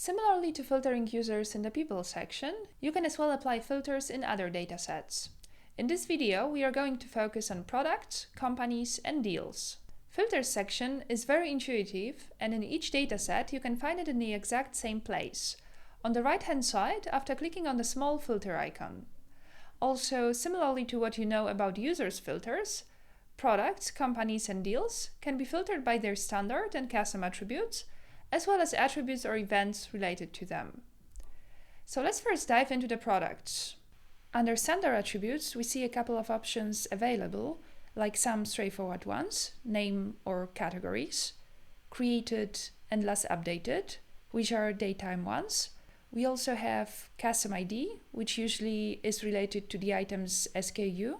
Similarly to filtering users in the people section, you can as well apply filters in other datasets. In this video, we are going to focus on products, companies, and deals. Filters section is very intuitive, and in each dataset you can find it in the exact same place, on the right-hand side after clicking on the small filter icon. Also, similarly to what you know about users filters, products, companies, and deals can be filtered by their standard and custom attributes, as well as attributes or events related to them. So let's first dive into the products. Under standard attributes, we see a couple of options available, like some straightforward ones, name or categories, created and last updated, which are daytime ones. We also have custom ID, which usually is related to the item's SKU,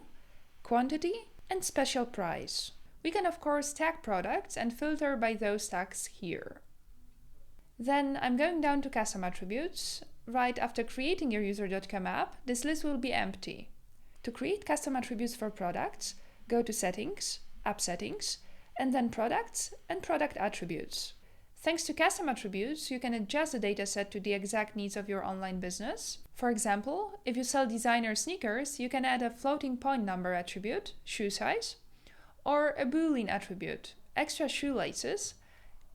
quantity, and special price. We can of course tag products and filter by those tags here. Then I'm going down to custom attributes. Right after creating your user.com app, this list will be empty. To create custom attributes for products, go to Settings, App Settings, and then Products and Product Attributes. Thanks to custom attributes, you can adjust the dataset to the exact needs of your online business. For example, if you sell designer sneakers, you can add a floating point number attribute, shoe size, or a Boolean attribute, extra shoelaces,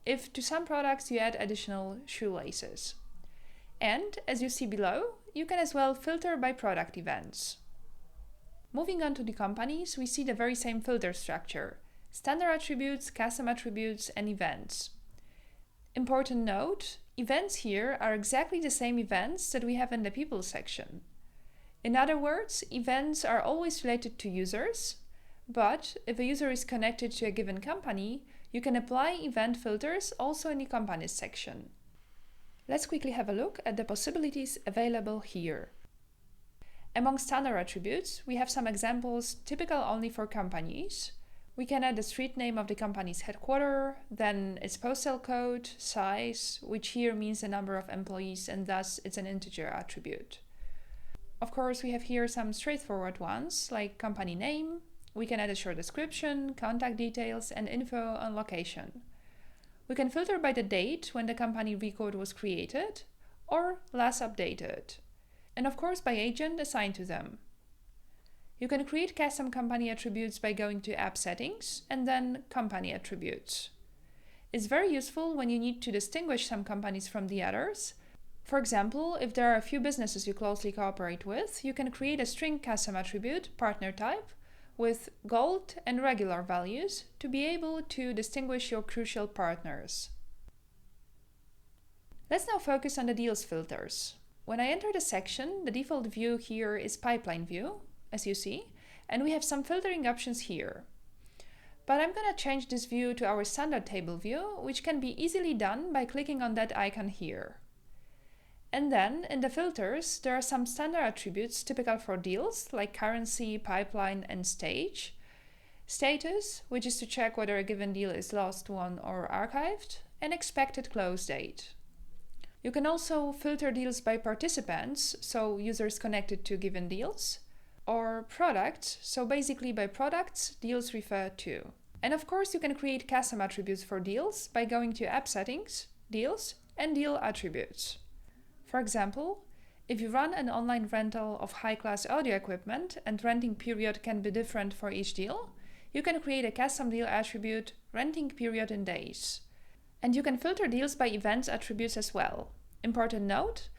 if to some products you add additional shoelaces. And, as you see below, you can as well filter by product events. Moving on to the companies, we see the very same filter structure: standard attributes, custom attributes, and events. Important note, events here are exactly the same events that we have in the people section. In other words, events are always related to users, but if a user is connected to a given company, you can apply event filters also in the companies section. Let's quickly have a look at the possibilities available here. Among standard attributes, we have some examples typical only for companies. We can add the street name of the company's headquarters, then its postal code, size, which here means the number of employees and thus it's an integer attribute. Of course, we have here some straightforward ones like company name. We can add a short description, contact details, and info on location. We can filter by the date when the company record was created or last updated, and of course by agent assigned to them. You can create custom company attributes by going to App Settings and then Company Attributes. It's very useful when you need to distinguish some companies from the others. For example, if there are a few businesses you closely cooperate with, you can create a string custom attribute, partner type, with gold and regular values to be able to distinguish your crucial partners. Let's now focus on the deals filters. When I enter the section, the default view here is pipeline view, as you see, and we have some filtering options here. But I'm going to change this view to our standard table view, which can be easily done by clicking on that icon here. And then, in the filters, there are some standard attributes typical for deals, like currency, pipeline, and stage. Status, which is to check whether a given deal is lost, won, or archived, and expected close date. You can also filter deals by participants, so users connected to given deals, or products, so basically by products deals refer to. And of course, you can create custom attributes for deals by going to App Settings, Deals, and Deal Attributes. For example, if you run an online rental of high-class audio equipment and renting period can be different for each deal, you can create a custom deal attribute, renting period in days. And you can filter deals by events attributes as well. Important note,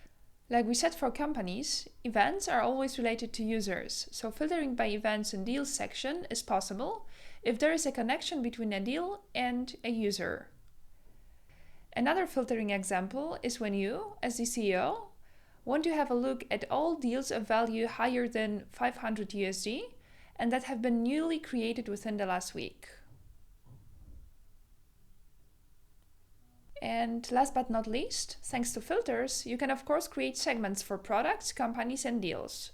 like we said for companies, events are always related to users, so filtering by events in deals section is possible if there is a connection between a deal and a user. Another filtering example is when you, as the CEO, want to have a look at all deals of value higher than 500 USD and that have been newly created within the last week. And last but not least, thanks to filters, you can of course create segments for products, companies, and deals.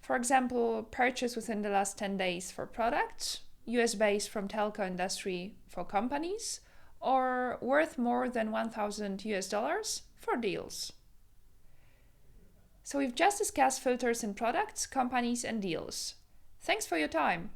For example, purchase within the last 10 days for products, US based from telco industry for companies, or worth more than $1,000 for deals. So we've just discussed filters in products, companies, and deals. Thanks for your time.